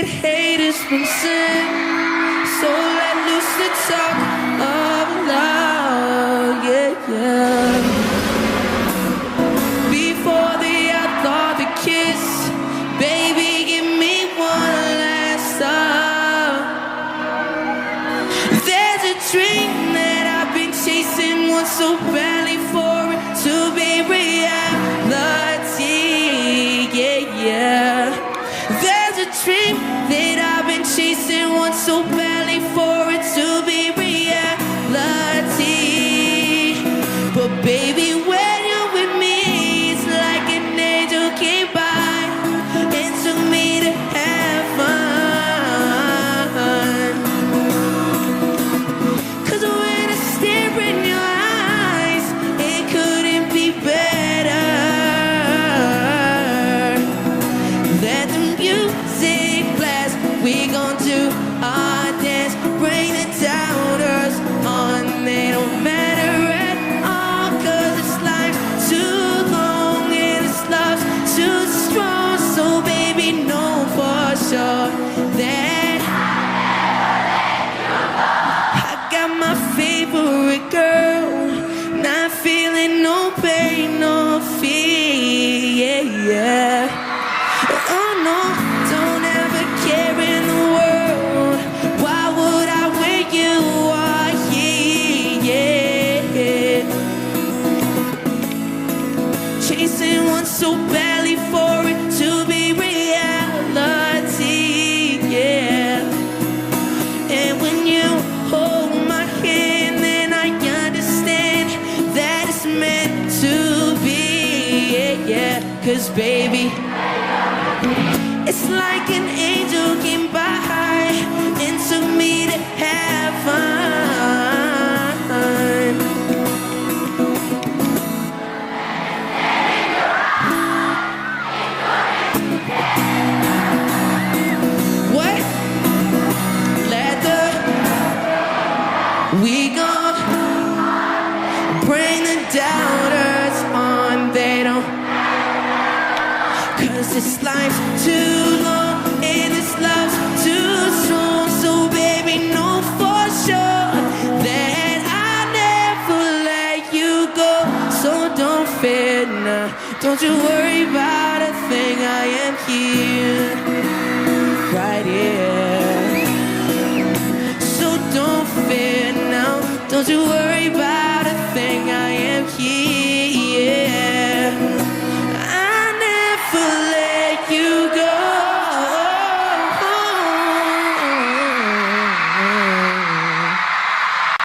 get haters from sin. So let loose the talk of love, yeah, yeah. Before the outlaw, the kiss, baby, give me one last time. There's a dream that I've been chasing, want so badly for it to be reality, yeah, yeah. There's a dream that I've been chasing, want so badly for it to be reality. But baby, when you're with me, it's like an angel came by and took me to heaven. 'Cause when I stare in your eyes, it couldn't be better. Let the music blast, we gon' do our dance, bring the doubters on, they don't matter at all. 'Cause this life's too long and this love's too strong. So baby, know for sure that I got my favorite girl, not feeling no pain, no fear, yeah, yeah. Oh no, don't ever care in the world. Why would I when you are here, yeah. Chasing one so badly for it to be reality, yeah. And when you hold my hand, then I understand that it's meant to be, yeah, yeah. 'Cause baby, it's like an angel came by and took me to heaven. What? We gon' bring the doubters on, they don't. 'Cause this life's too long and this love's too strong. So baby, know for sure that I never let you go. So don't fear now, don't you worry about a thing, I am here.